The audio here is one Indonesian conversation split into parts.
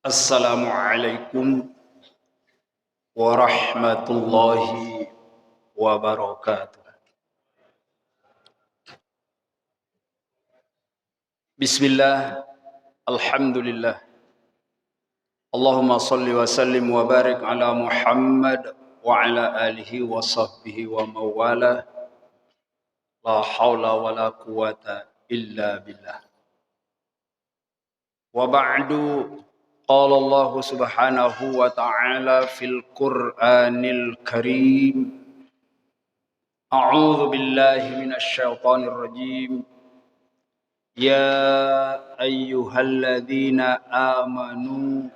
Assalamualaikum warahmatullahi wabarakatuh. Bismillah, alhamdulillah. Allahumma salli wa sallim wa barik ala Muhammad wa ala alihi wa sahbihi wa mawala. La hawla wa la quwata illa billah. Wa ba'du. Qala Allah subhanahu wa ta'ala fil Qur'anil Karim. A'udzu billahi minasy syaithanir rajim. Ya ayyuhalladzina amanu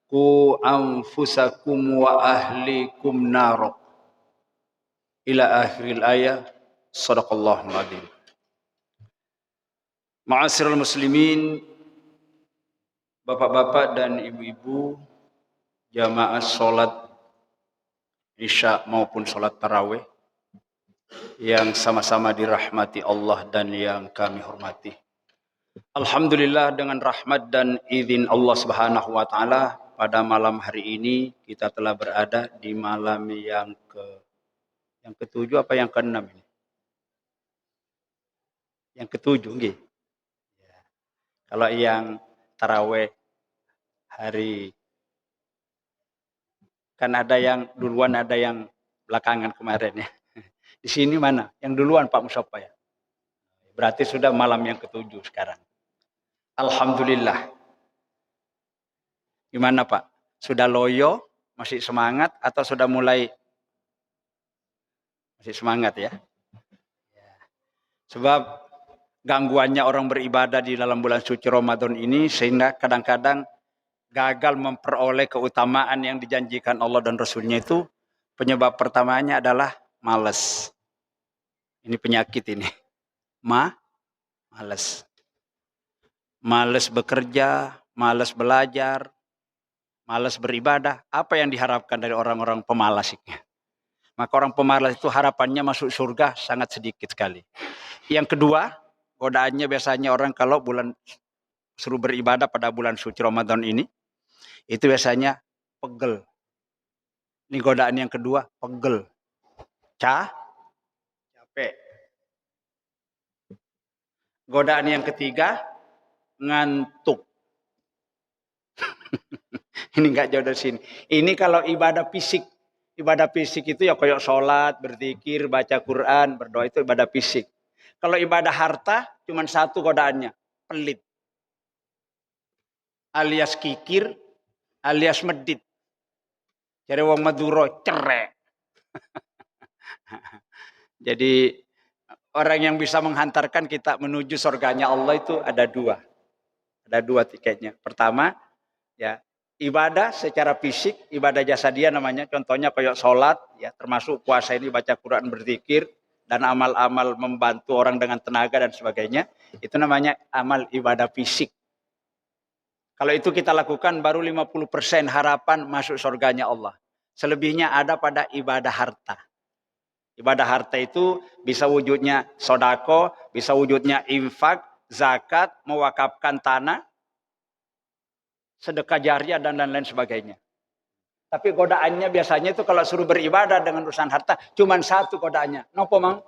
qu anfusakum wa ahlikum nar. Ila akhiril ayat. Shadaqallahul adzim. Ma'asyiral muslimin, bapak-bapak dan ibu-ibu, jamaah sholat isya maupun sholat tarawih yang sama-sama dirahmati Allah dan yang kami hormati. Alhamdulillah, dengan rahmat dan izin Allah Subhanahu wa taala, pada malam hari ini kita telah berada di malam yang ketujuh apa yang keenam ini? Yang ketujuh, nggih. Ya. Kalau yang tarawih hari kan ada yang duluan, ada yang belakangan kemarin ya. Di sini mana? Yang duluan Pak Musafa ya. Berarti sudah malam yang ketujuh sekarang. Alhamdulillah. Gimana Pak? Sudah loyo? Masih semangat? Atau sudah mulai? Masih semangat ya? Sebab gangguannya orang beribadah di dalam bulan suci Ramadan ini, sehingga kadang-kadang gagal memperoleh keutamaan yang dijanjikan Allah dan Rasulnya itu, penyebab pertamanya adalah malas. Ini penyakit ini. Malas. Malas bekerja, malas belajar, malas beribadah. Apa yang diharapkan dari orang-orang pemalas ini? Maka orang pemalas itu harapannya masuk surga sangat sedikit sekali. Yang kedua, godaannya biasanya orang kalau suruh beribadah pada bulan suci Ramadan ini, itu biasanya pegel. Ini godaan yang kedua, pegel. Capek. Godaan yang ketiga, ngantuk. Ini enggak jauh dari sini. Ini kalau ibadah fisik. Ibadah fisik itu ya kayak sholat, berzikir, baca Quran, berdoa, itu ibadah fisik. Kalau ibadah harta, cuma satu godaannya, pelit. Alias kikir, alias medit. Cari wong Maduro, cerek. Jadi orang yang bisa menghantarkan kita menuju surganya Allah itu ada dua. Ada dua tiketnya. Pertama, ya ibadah secara fisik, ibadah jasadiah namanya. Contohnya kayak sholat, ya termasuk puasa ini, baca Quran, berzikir, dan amal-amal membantu orang dengan tenaga dan sebagainya. Itu namanya amal ibadah fisik. Kalau itu kita lakukan, baru 50% harapan masuk surganya Allah. Selebihnya ada pada ibadah harta. Ibadah harta itu bisa wujudnya sodako, bisa wujudnya infak, zakat, mewakafkan tanah, sedekah jariah, dan lain-lain sebagainya. Tapi godaannya biasanya itu kalau suruh beribadah dengan urusan harta, cuma satu godaannya. Nopo mang?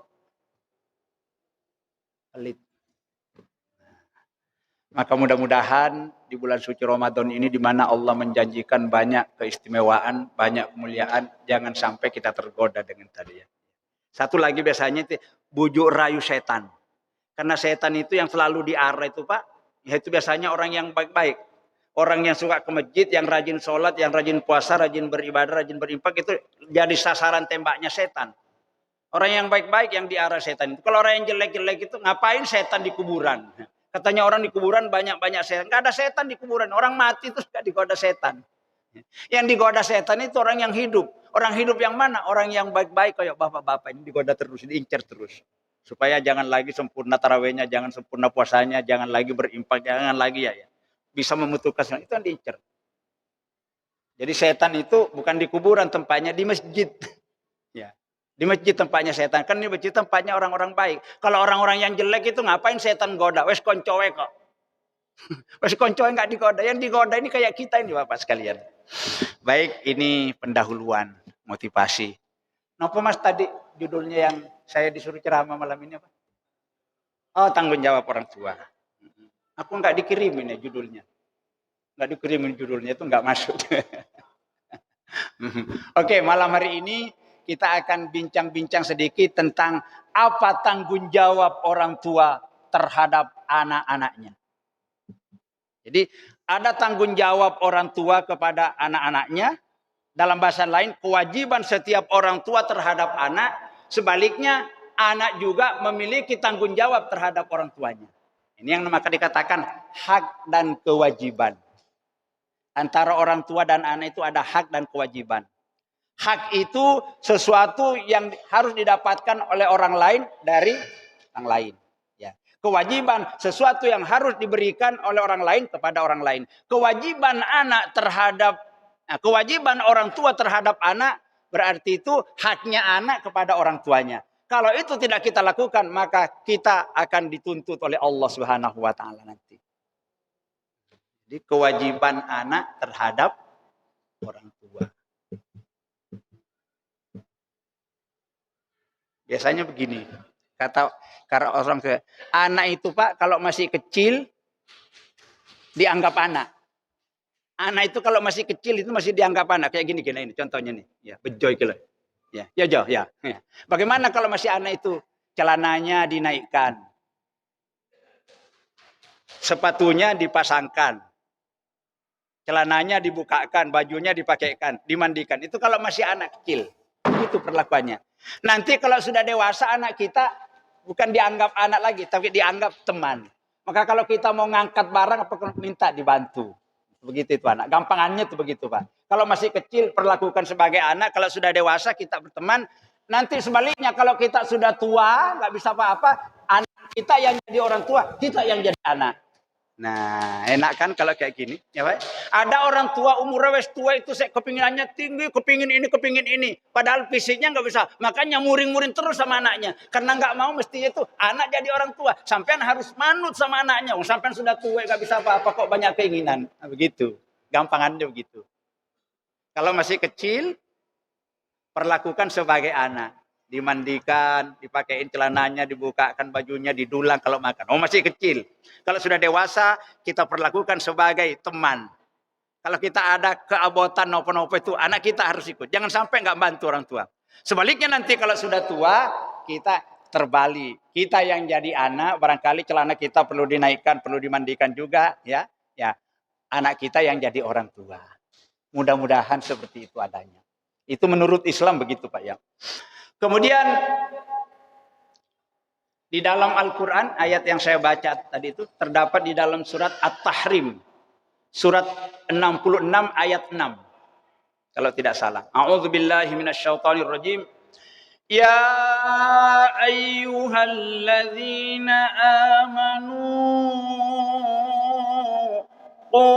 Pelit. Maka mudah-mudahan di bulan suci Ramadan ini, di mana Allah menjanjikan banyak keistimewaan, banyak kemuliaan, jangan sampai kita tergoda dengan tadi ya. Satu lagi biasanya itu bujuk rayu setan. Karena setan itu yang selalu diarah itu Pak, yaitu biasanya orang yang baik-baik. Orang yang suka ke masjid, yang rajin sholat, yang rajin puasa, rajin beribadah, rajin berinfak, itu jadi sasaran tembaknya setan. Orang yang baik-baik yang diarah setan itu. Kalau orang yang jelek-jelek itu, ngapain setan di kuburan? Katanya orang di kuburan banyak-banyak setan. Gak ada setan di kuburan. Orang mati itu gak digoda setan. Yang digoda setan itu orang yang hidup. Orang hidup yang mana? Orang yang baik-baik kayak bapak-bapak ini digoda terus, diincar terus. Supaya jangan lagi sempurna tarawihnya, jangan sempurna puasanya, jangan lagi berimpak, jangan lagi ya. Bisa memutuskan, itu yang diincar. Jadi setan itu bukan di kuburan, tempatnya di masjid. Ya. Di masjid tempatnya setan. Kan di masjid tempatnya orang-orang baik. Kalau orang-orang yang jelek itu ngapain setan goda? Wes koncowe kok. Pas konco nggak digoda, yang digoda ini kayak kita ini Bapak sekalian. Baik, ini pendahuluan motivasi. Napa Mas tadi judulnya yang saya disuruh ceramah malam ini apa? Oh, tanggung jawab orang tua. Aku nggak dikirimin ya judulnya. Nggak dikirimin judulnya itu nggak masuk. Oke, malam hari ini kita akan bincang-bincang sedikit tentang apa tanggung jawab orang tua terhadap anak-anaknya. Jadi ada tanggung jawab orang tua kepada anak-anaknya. Dalam bahasa lain, kewajiban setiap orang tua terhadap anak. Sebaliknya, anak juga memiliki tanggung jawab terhadap orang tuanya. Ini yang maka dikatakan hak dan kewajiban. Antara orang tua dan anak itu ada hak dan kewajiban. Hak itu sesuatu yang harus didapatkan oleh orang lain dari orang lain. Ya. Kewajiban sesuatu yang harus diberikan oleh orang lain kepada orang lain. Kewajiban anak terhadap kewajiban orang tua terhadap anak berarti itu haknya anak kepada orang tuanya. Kalau itu tidak kita lakukan, maka kita akan dituntut oleh Allah Subhanahu wa taala nanti. Jadi kewajiban anak terhadap orang tua. Biasanya begini, kata orang tua, anak itu Pak kalau masih kecil dianggap anak. Anak itu kalau masih kecil itu masih dianggap anak. Kayak gini ini contohnya nih. Ya, bejoy gitu. Ya, ya. Bagaimana kalau masih anak itu celananya dinaikkan. Sepatunya dipasangkan. Celananya dibukakan, bajunya dipakaikan, dimandikan. Itu kalau masih anak kecil. Itu perlakuannya. Nanti kalau sudah dewasa anak kita bukan dianggap anak lagi, tapi dianggap teman. Maka kalau kita mau ngangkat barang apa minta dibantu. Begitu itu anak. Gampangannya itu begitu Pak. Kalau masih kecil perlakukan sebagai anak. Kalau sudah dewasa kita berteman. Nanti sebaliknya kalau kita sudah tua. Nggak bisa apa-apa. Anak kita yang jadi orang tua. Kita yang jadi anak. Nah enak kan kalau kayak gini. Ya Pak. Ada orang tua umur wes tua itu saya kepinginannya tinggi. Kepingin ini. Padahal fisiknya nggak bisa. Makanya muring-muring terus sama anaknya. Karena nggak mau mestinya itu anak jadi orang tua. Sampean harus manut sama anaknya. Sampean sudah tua nggak bisa apa-apa kok banyak keinginan. Nah, begitu. Gampangannya begitu. Kalau masih kecil, perlakukan sebagai anak. Dimandikan, dipakein celananya, dibukakan bajunya, didulang kalau makan. Oh masih kecil. Kalau sudah dewasa, kita perlakukan sebagai teman. Kalau kita ada keabotan nopo-nopo itu, anak kita harus ikut. Jangan sampai nggak bantu orang tua. Sebaliknya nanti kalau sudah tua, kita terbalik. Kita yang jadi anak, barangkali celana kita perlu dinaikkan, perlu dimandikan juga, ya. Anak kita yang jadi orang tua. Mudah-mudahan seperti itu adanya. Itu menurut Islam begitu Pak ya. Kemudian di dalam Al-Quran ayat yang saya baca tadi itu terdapat di dalam surat At-Tahrim. Surat 66 ayat 6. Kalau tidak salah. A'udzubillahi minasyaitonirrajim. Ya ayyuhalladzina amanu qu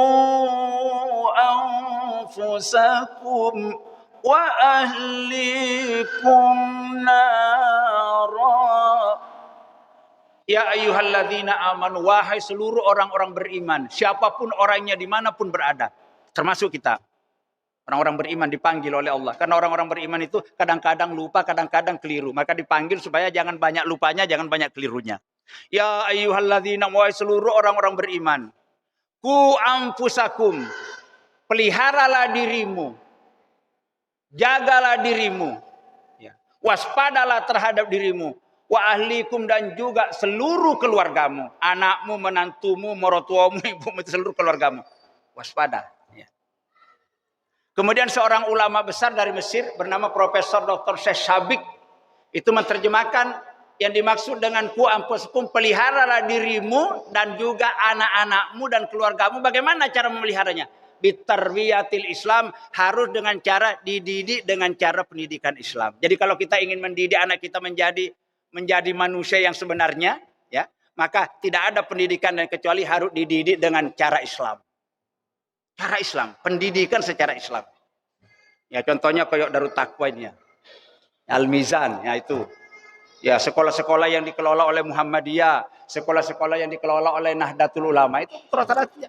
anfusakum wa ahlikum nara. Ya ayyuhalladzina amanu, wahai seluruh orang-orang beriman, siapapun orangnya dimanapun berada, termasuk kita. Orang-orang beriman dipanggil oleh Allah. Karena orang-orang beriman itu kadang-kadang lupa, kadang-kadang keliru. Maka dipanggil supaya jangan banyak lupanya, jangan banyak kelirunya. Ya ayyuhalladzina, wahai seluruh orang-orang beriman, ku anfusakum, peliharalah dirimu, jagalah dirimu, ya. Waspadalah terhadap dirimu. Wa ahlikum, dan juga seluruh keluargamu, anakmu, menantumu, mertuamu, ibumu, seluruh keluargamu. Waspada. Ya. Kemudian seorang ulama besar dari Mesir bernama Profesor Dr. Syekh Sabik itu menerjemahkan yang dimaksud dengan ku anfusakum, peliharalah dirimu dan juga anak-anakmu dan keluargamu. Bagaimana cara memeliharanya? Bitarbiyatil Islam, harus dengan cara dididik dengan cara pendidikan Islam. Jadi kalau kita ingin mendidik anak kita menjadi manusia yang sebenarnya, ya, maka tidak ada pendidikan dan kecuali harus dididik dengan cara Islam. Cara Islam, pendidikan secara Islam. Ya contohnya kayak Darut Taqwa ini ya. Al-Mizan, ya itu. Ya sekolah-sekolah yang dikelola oleh Muhammadiyah, sekolah-sekolah yang dikelola oleh Nahdlatul Ulama itu rata-rata.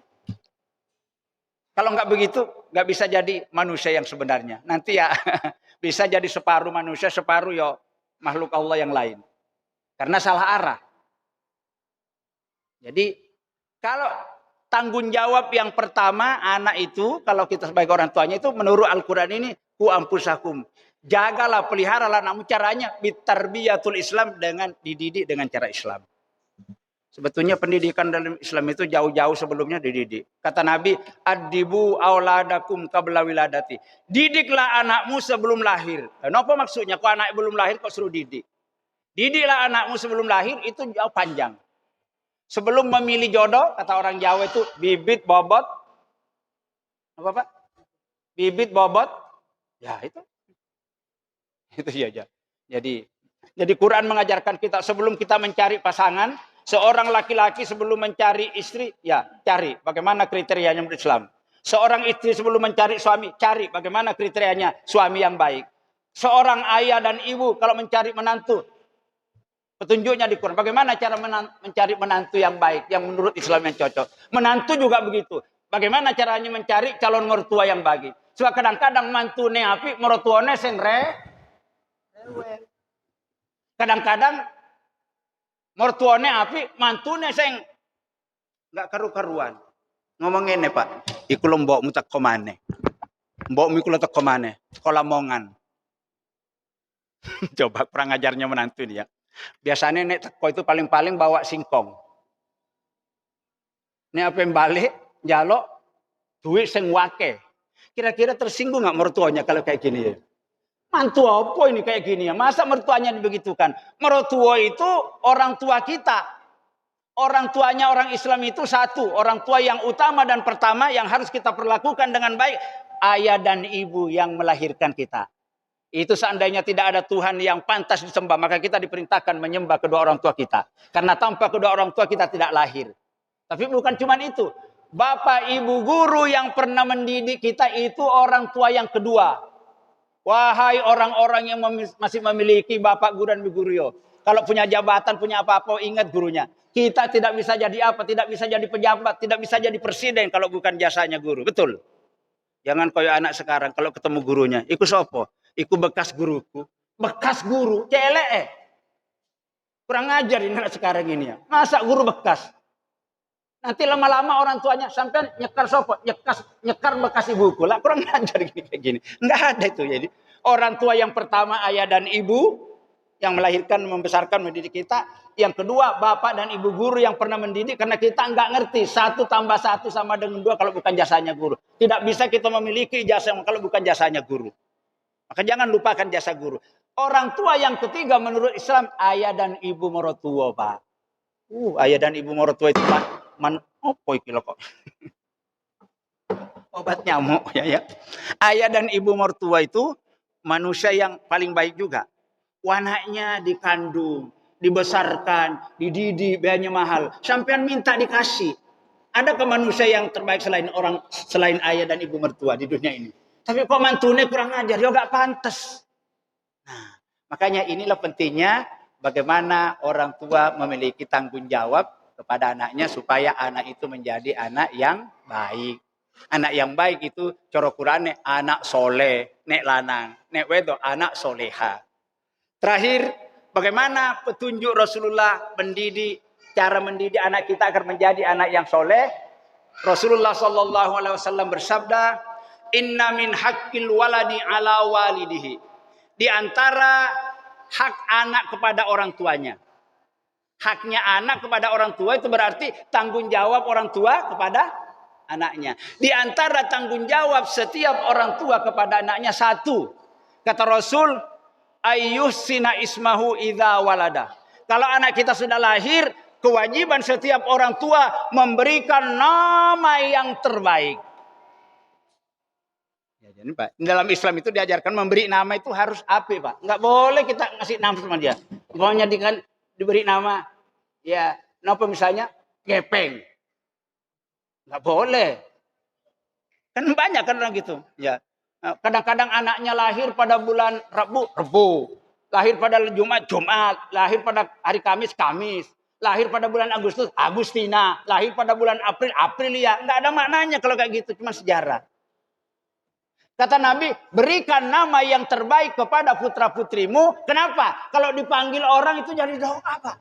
Kalau nggak begitu, nggak bisa jadi manusia yang sebenarnya. Nanti ya bisa jadi separuh manusia, separuh ya makhluk Allah yang lain. Karena salah arah. Jadi kalau tanggung jawab yang pertama anak itu, kalau kita sebagai orang tuanya itu menurut Al-Quran ini, ku ampusakum. Jagalah, peliharalah anakmu. Caranya bitarbiyatul Islam, dengan dididik dengan cara Islam. Sebetulnya pendidikan dalam Islam itu jauh-jauh sebelumnya dididik. Kata Nabi, adibu auladakum qabla wiladati. Didiklah anakmu sebelum lahir. Kenapa maksudnya? Kok anak belum lahir kok suruh didik? Didiklah anakmu sebelum lahir, itu jauh panjang. Sebelum memilih jodoh, kata orang Jawa itu bibit bobot. Apa Pak? Bibit bobot. Ya itu. Itu saja. Jadi Quran mengajarkan kita sebelum kita mencari pasangan, seorang laki-laki sebelum mencari istri, ya cari bagaimana kriterianya menurut Islam. Seorang istri sebelum mencari suami, cari bagaimana kriterianya suami yang baik. Seorang ayah dan ibu kalau mencari menantu, petunjuknya di Quran. Bagaimana cara mencari menantu yang baik, yang menurut Islam yang cocok. Menantu juga begitu. Bagaimana caranya mencari calon mertua yang baik. Sebab kadang-kadang mantune api, mertuane sing kadang-kadang mertuane api, mantune sing enggak karu-karuan. Ngomong ngene, Pak. Iku lho mbokmu teko maneh. Mbokmu iku lho teko maneh, sekolah mongan. Coba kurang ajarnya menantu ini ya. Biasanya nek teko itu paling-paling bawa singkong. Nek apa yang balik, jaluk duit sing wake. Kira-kira tersinggung nggak mertuanya kalau kayak gini ya? Mantu apa ini kayak gini ya? Masa mertuanya dibegitukan? Mertua itu orang tua kita. Orang tuanya orang Islam itu satu. Orang tua yang utama dan pertama yang harus kita perlakukan dengan baik. Ayah dan ibu yang melahirkan kita. Itu seandainya tidak ada Tuhan yang pantas disembah, maka kita diperintahkan menyembah kedua orang tua kita. Karena tanpa kedua orang tua kita tidak lahir. Tapi bukan cuma itu. Bapak, ibu, guru yang pernah mendidik kita itu orang tua yang kedua. Wahai orang-orang yang masih memiliki bapak guru dan ibu guru yo. Kalau punya jabatan, punya apa-apa, ingat gurunya. Kita tidak bisa jadi apa, tidak bisa jadi pejabat, tidak bisa jadi presiden kalau bukan jasanya guru. Betul? Jangan koyo anak sekarang kalau ketemu gurunya. Iku sopo? Iku bekas guruku. Bekas guru? Celek. Kurang ajar ini anak sekarang ini ya. Masa guru bekas? Nanti lama-lama orang tuanya sampai nyekar sopo, nyekar bekas ibuku lah, kurang ajar gini kayak gini. Enggak ada itu. Jadi orang tua yang pertama ayah dan ibu yang melahirkan, membesarkan, mendidik kita. Yang kedua bapak dan ibu guru yang pernah mendidik, karena kita enggak ngerti 1 tambah 1 sama dengan 2 kalau bukan jasanya guru. Tidak bisa kita memiliki jasa kalau bukan jasanya guru. Maka jangan lupakan jasa guru. Orang tua yang ketiga menurut Islam ayah dan ibu mertua, Pak. Ayah dan ibu mertua itu Pak. Apa iki lho kok? Obat nyamuk ya. Ayah dan ibu mertua itu manusia yang paling baik juga. Anaknya dikandung, dibesarkan, dididik, biayanya mahal. Sampean minta dikasih. Adakah manusia yang terbaik selain ayah dan ibu mertua di dunia ini? Tapi kok mantune kurang ajar, ya gak pantas. Nah, makanya inilah pentingnya bagaimana orang tua memiliki tanggung jawab kepada anaknya supaya anak itu menjadi anak yang baik. Anak yang baik itu cara Qur'ane anak soleh, nek lanang, nek wedo anak soleha. Terakhir, bagaimana petunjuk Rasulullah cara mendidik anak kita agar menjadi anak yang soleh? Rasulullah SAW bersabda, Inna min haqqil waladi ala walidihi. Di antara hak anak kepada orang tuanya. Haknya anak kepada orang tua itu berarti tanggung jawab orang tua kepada anaknya. Di antara tanggung jawab setiap orang tua kepada anaknya satu. Kata Rasul, ayyuhsina ismahu idza walada. Kalau anak kita sudah lahir, kewajiban setiap orang tua memberikan nama yang terbaik. Ya, jadi Pak, dalam Islam itu diajarkan memberi nama itu harus apik, Pak. Enggak boleh kita ngasih nama sama dia. Pokoknya diberi nama ya, kenapa misalnya gepeng. Enggak boleh. Kan banyak kan orang gitu, ya. Kadang-kadang anaknya lahir pada bulan Rabu. Lahir pada Jumat, lahir pada hari Kamis. Lahir pada bulan Agustus, Agustina. Lahir pada bulan April, Aprilia. Nggak ada maknanya kalau kayak gitu, cuma sejarah. Kata Nabi, berikan nama yang terbaik kepada putra-putrimu. Kenapa? Kalau dipanggil orang itu jadi doa apa?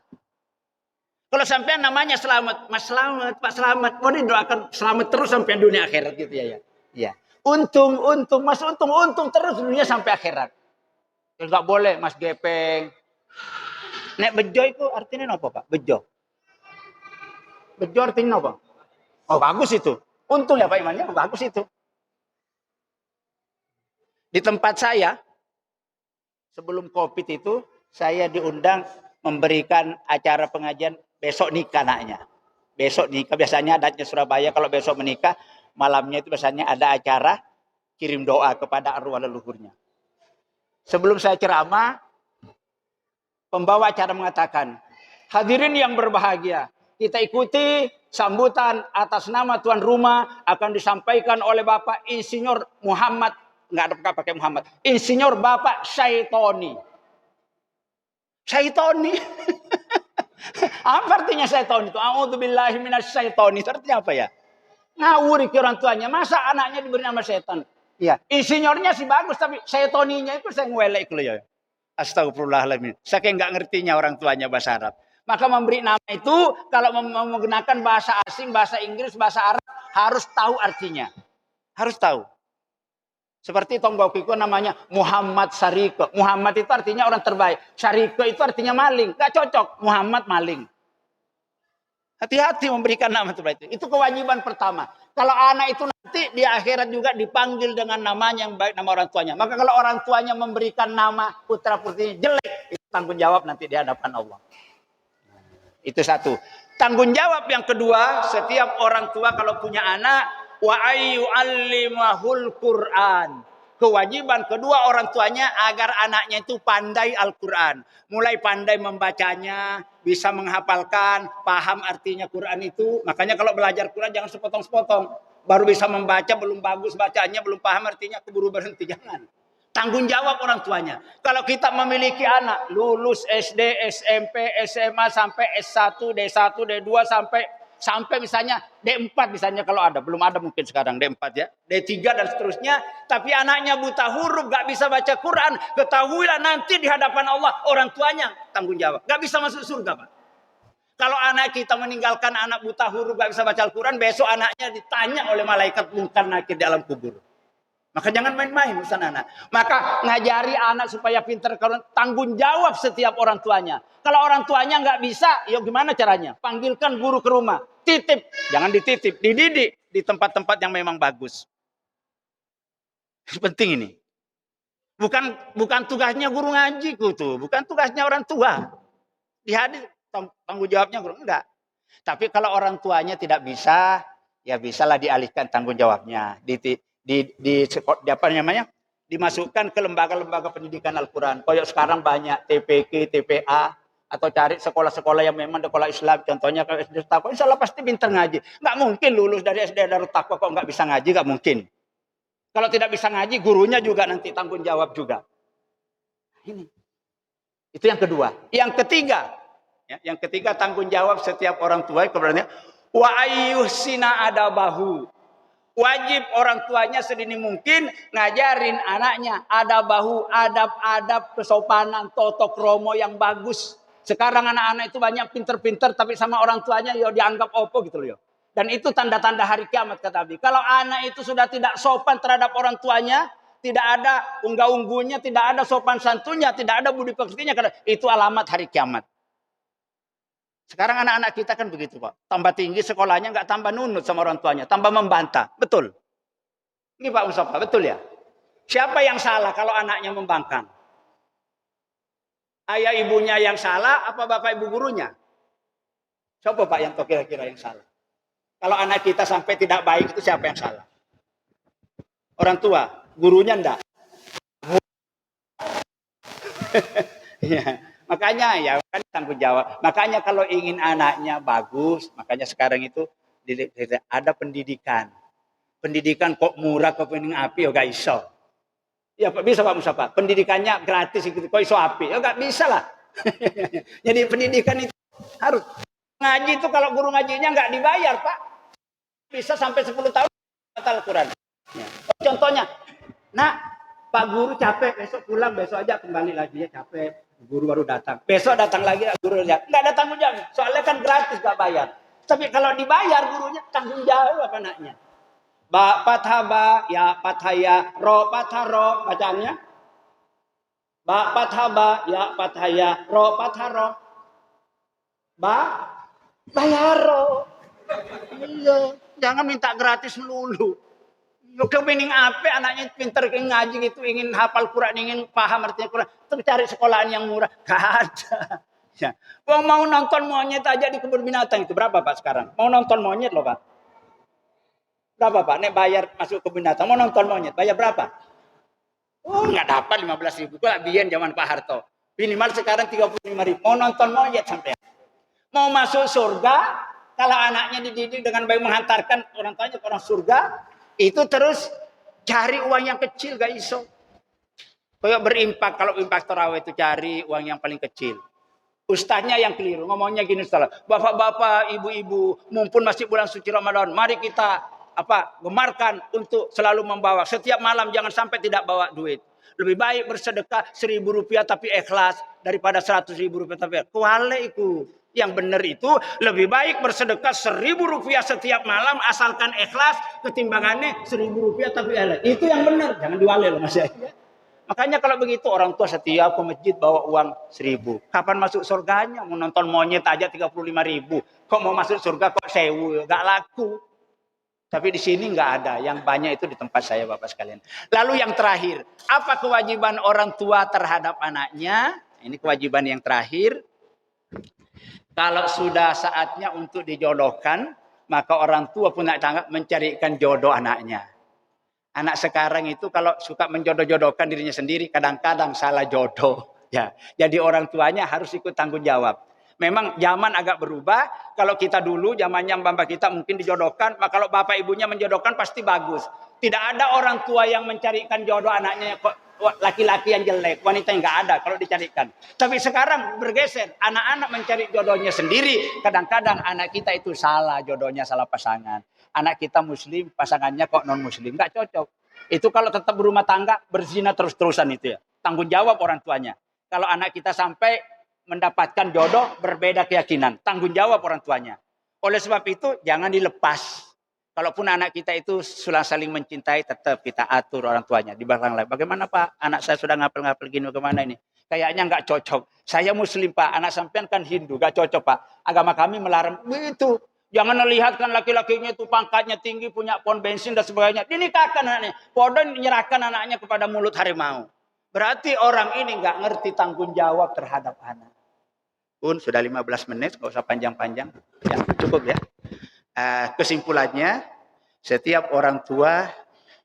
Kalau sampai namanya selamat, Mas Selamat, Pak Selamat, mau didoakan selamat terus sampai dunia akhirat gitu ya. Ya. Untung, Mas untung terus dunia sampai akhirat. Enggak boleh Mas Gepeng. Nek bejo itu artinya apa, Pak? Bejo. Bejo artinya apa? Oh, bagus itu. Untung ya Pak Imannya, bagus itu. Di tempat saya, sebelum Covid itu, saya diundang memberikan acara pengajian besok nikah anaknya. Besok nikah, biasanya adatnya Surabaya kalau besok menikah, malamnya itu biasanya ada acara kirim doa kepada arwah leluhurnya. Sebelum saya ceramah, pembawa acara mengatakan, hadirin yang berbahagia, kita ikuti sambutan atas nama tuan rumah akan disampaikan oleh Bapak Insinyur Muhammad, enggak pakai Muhammad, Insinyur Bapak Syaitoni. Syaitoni. Apa artinya syaiton itu? A'udzubillahi minasyaitonir. Itu artinya apa ya? Ngawur ke orang tuanya. Masa anaknya diberi nama setan? Iya. Insinyurnya sih bagus, tapi syaitoninya itu saya ngwelek loh ya. Astagfirullahaladzim. Saya kayak nggak ngertinya orang tuanya bahasa Arab. Maka memberi nama itu kalau menggunakan bahasa asing, bahasa Inggris, bahasa Arab harus tahu artinya. Harus tahu. Seperti Tonggokiku namanya Muhammad Sariko. Muhammad itu artinya orang terbaik. Sariko itu artinya maling. Gak cocok. Muhammad maling. Hati-hati memberikan nama terbaik. Itu kewajiban pertama. Kalau anak itu nanti di akhirat juga dipanggil dengan namanya yang baik, nama orang tuanya. Maka kalau orang tuanya memberikan nama putra putrinya jelek, itu tanggung jawab nanti di hadapan Allah. Itu satu. Tanggung jawab yang kedua, setiap orang tua kalau punya anak, wa ayyu'allimahul Qur'an. Kewajiban kedua orang tuanya agar anaknya itu pandai Al-Quran. Mulai pandai membacanya, bisa menghafalkan, paham artinya Quran itu. Makanya kalau belajar Quran jangan sepotong-sepotong. Baru bisa membaca, belum bagus bacanya, belum paham artinya, keburu berhenti. Jangan. Tanggung jawab orang tuanya. Kalau kita memiliki anak, lulus SD, SMP, SMA, sampai S1, D1, D2, sampai misalnya D4 misalnya kalau ada. Belum ada mungkin sekarang D4 ya. D3 dan seterusnya. Tapi anaknya buta huruf, gak bisa baca Quran. Ketahuilah nanti di hadapan Allah orang tuanya tanggung jawab. Gak bisa masuk surga Pak. Kalau anak kita meninggalkan anak buta huruf gak bisa baca Al-Quran, besok anaknya ditanya oleh malaikat mungkar nakir di alam kubur. Maka jangan main-main urusan anak. Maka ngajari anak supaya pintar, tanggung jawab setiap orang tuanya. Kalau orang tuanya nggak bisa, ya gimana caranya? Panggilkan guru ke rumah. Titip, jangan dititip, dididik di tempat-tempat yang memang bagus. Penting ini. Bukan tugasnya guru ngaji tuh, bukan tugasnya orang tua. Di hadis tanggung jawabnya guru enggak. Tapi kalau orang tuanya tidak bisa, ya bisalah dialihkan tanggung jawabnya. Apa namanya? Dimasukkan ke lembaga-lembaga pendidikan Al-Quran. Kayak sekarang banyak TPK, TPA, atau cari sekolah-sekolah yang memang sekolah Islam. Contohnya kalau SD Taqwa, insya Allah pasti pintar ngaji. Nggak mungkin lulus dari SD Darut Taqwa kok nggak bisa ngaji, nggak mungkin. Kalau tidak bisa ngaji, gurunya juga nanti tanggung jawab juga. Ini. Itu yang kedua. Yang ketiga tanggung jawab setiap orang tua kepadanya. Wa ayyuhsina adabahu. Wajib orang tuanya sedini mungkin ngajarin anaknya adab-adab kesopanan, toto kromo yang bagus. Sekarang anak-anak itu banyak pinter-pinter tapi sama orang tuanya ya dianggap opo gitu loh. Dan itu tanda-tanda hari kiamat kata Nabi. Kalau anak itu sudah tidak sopan terhadap orang tuanya, tidak ada unggah-ungguhnya, tidak ada sopan santunnya, tidak ada budi pekertinya, itu alamat hari kiamat. Sekarang anak-anak kita kan begitu Pak. Tambah tinggi sekolahnya nggak tambah nunut sama orang tuanya. Tambah membantah. Betul. Ini Pak Mustafa, betul ya? Siapa yang salah kalau anaknya membangkang? Ayah ibunya yang salah apa bapak ibu gurunya? Siapa Pak yang tahu kira-kira yang salah? Kalau anak kita sampai tidak baik itu siapa yang salah? Orang tua. Gurunya enggak. Iya. Makanya ya kan tanggung jawab. Makanya kalau ingin anaknya bagus, makanya sekarang itu ada pendidikan. Pendidikan kok murah kok pening api ya gak iso. Ya bisa Pak Mustafa. Pendidikannya gratis gitu kok iso api. Ya gak bisa lah. Jadi pendidikan itu harus Ngaji itu kalau guru ngajinya nggak dibayar, Pak. Bisa sampai 10 tahun batal Quran. Ya. Contohnya, nak, Pak Guru capek, besok pulang, besok aja kembali lagi ya capek. Guru baru datang. Besok datang lagi, guru lihat. Nggak ada tanggung jawab. Soalnya kan gratis, nggak bayar. Tapi kalau dibayar, gurunya tanggung jawab anaknya. Ba pathaba, ya pathaya, ro patharo, bacaannya. Ba pathaba, ya pathaya, ro patharo. Ba, bayaro. Iya, jangan minta gratis melulu. Udah bening apa anaknya pintar ngaji gitu, ingin hafal Quran, ingin paham artinya Quran, terus cari sekolahan yang murah, gak ada. Ya. Mau nonton monyet aja di kebun binatang itu berapa Pak sekarang? Mau nonton monyet loh Pak. Berapa Pak? Nek bayar masuk kebun binatang, mau nonton monyet, bayar berapa? Oh nggak dapat 15.000, itu biyen zaman Pak Harto. Minimal sekarang 35.000. Mau nonton monyet sampai. Mau masuk surga, kalau anaknya dididik dengan baik menghantarkan orang tuanya ke orang surga, itu terus cari uang yang kecil gak iso. Kayak berimpak, kalau impak tarawih itu cari uang yang paling kecil. Ustaznya yang keliru, ngomongnya gini Ustaz. Bapak-bapak, ibu-ibu, mumpun masih bulan suci Ramadan, mari kita gemarkan untuk selalu membawa. Setiap malam jangan sampai tidak bawa duit. Lebih baik bersedekah 1.000 rupiah tapi ikhlas daripada 100.000 rupiah tapi kuale iku. Yang benar itu lebih baik bersedekah 1.000 rupiah setiap malam asalkan ikhlas ketimbangannya 1.000 rupiah tapi ikhlas. Itu yang benar, jangan diwale loh Mas ya. Makanya kalau begitu orang tua setiap ke masjid bawa uang 1.000. Kapan masuk surganya? Mau nonton monyet aja 35.000. Kok mau masuk surga kok 1.000? Gak laku. Tapi di sini nggak ada. Yang banyak itu di tempat saya Bapak sekalian. Lalu yang terakhir, apa kewajiban orang tua terhadap anaknya? Ini kewajiban yang terakhir. Kalau sudah saatnya untuk dijodohkan, maka orang tua pun nak mencarikan jodoh anaknya. Anak sekarang itu kalau suka menjodoh-jodohkan dirinya sendiri, kadang-kadang salah jodoh. Ya, jadi orang tuanya harus ikut tanggung jawab. Memang zaman agak berubah. Kalau kita dulu zamannya bapak kita mungkin dijodohkan, maka kalau bapak ibunya menjodohkan pasti bagus. Tidak ada orang tua yang mencarikan jodoh anaknya kok laki-laki yang jelek, wanita yang nggak ada kalau dicarikan. Tapi sekarang bergeser, anak-anak mencari jodohnya sendiri. Kadang-kadang anak kita itu salah jodohnya, salah pasangan. Anak kita muslim, pasangannya kok non muslim, nggak cocok. Itu kalau tetap berumah tangga berzina terus-terusan itu ya. Tanggung jawab orang tuanya. Kalau anak kita sampai mendapatkan jodoh berbeda keyakinan, tanggung jawab orang tuanya. Oleh sebab itu jangan dilepas. Kalaupun anak kita itu sudah saling mencintai, tetap kita atur orang tuanya di belakang lain. Bagaimana Pak? Anak saya sudah ngapel-ngapel gini, bagaimana ini? Kayaknya nggak cocok. Saya muslim Pak, anak sampean kan Hindu, nggak cocok Pak. Agama kami melarang begitu. Jangan melihatkan laki-lakinya itu pangkatnya tinggi, punya pom bensin dan sebagainya. Dinikahkan anaknya. Podon menyerahkan anaknya kepada mulut harimau. Berarti orang ini nggak ngerti tanggung jawab terhadap anak. Pun sudah 15 menit, nggak usah panjang-panjang. Ya, cukup ya. Kesimpulannya, setiap orang tua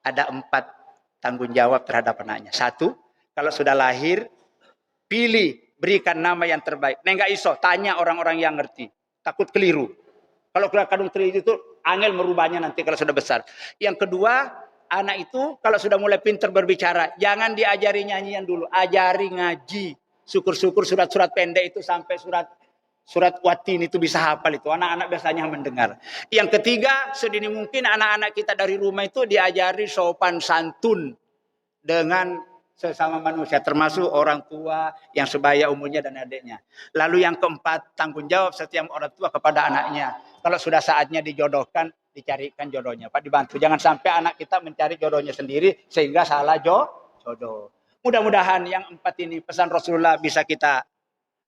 ada 4 tanggung jawab terhadap anaknya. 1, kalau sudah lahir, pilih, berikan nama yang terbaik. Nggak iso, tanya orang-orang yang ngerti. Takut keliru. Kalau kadung keliru itu, angel merubahnya nanti kalau sudah besar. Yang kedua, anak itu kalau sudah mulai pintar berbicara, jangan diajari nyanyian dulu, ajari ngaji. Syukur-syukur surat-surat pendek itu sampai surat Watin itu bisa hafal itu. Anak-anak biasanya mendengar. Yang ketiga, sedini mungkin anak-anak kita dari rumah itu diajari sopan santun dengan sesama manusia, termasuk orang tua yang sebaya umurnya dan adiknya. Lalu yang keempat, tanggung jawab setiap orang tua kepada anaknya. Kalau sudah saatnya dijodohkan, dicarikan jodohnya. Pak, dibantu. Jangan sampai anak kita mencari jodohnya sendiri sehingga salah jodoh. Mudah-mudahan yang 4 ini pesan Rasulullah bisa kita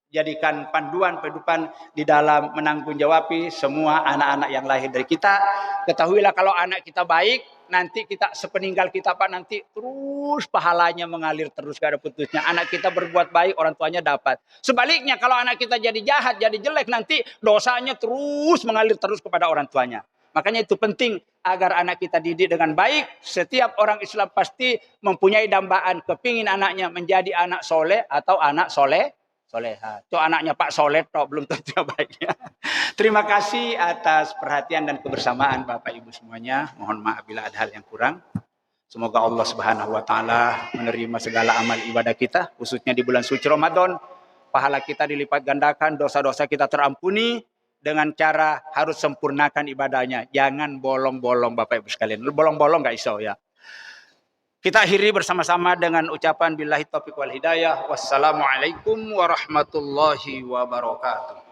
jadikan panduan kehidupan di dalam menanggung jawabi semua anak-anak yang lahir dari kita. Ketahuilah kalau anak kita baik, nanti kita sepeninggal kita Pak, nanti terus pahalanya mengalir terus, gak ada putusnya. Anak kita berbuat baik, orang tuanya dapat. Sebaliknya kalau anak kita jadi jahat, jadi jelek, nanti dosanya terus mengalir terus kepada orang tuanya. Makanya itu penting agar anak kita didik dengan baik. Setiap orang Islam pasti mempunyai dambaan, kepingin anaknya menjadi anak soleh atau anak soleha. Itu anaknya Pak Soleh, belum tentu baiknya. Terima kasih atas perhatian dan kebersamaan Bapak Ibu semuanya. Mohon maaf bila ada hal yang kurang. Semoga Allah Subhanahu wa taala menerima segala amal ibadah kita, khususnya di bulan suci Ramadan. Pahala kita dilipat gandakan, dosa-dosa kita terampuni, dengan cara harus sempurnakan ibadahnya. Jangan bolong-bolong Bapak Ibu sekalian. Bolong-bolong nggak iso ya. Kita akhiri bersama-sama dengan ucapan billahi taufiq wal hidayah. Wassalamualaikum warahmatullahi wabarakatuh.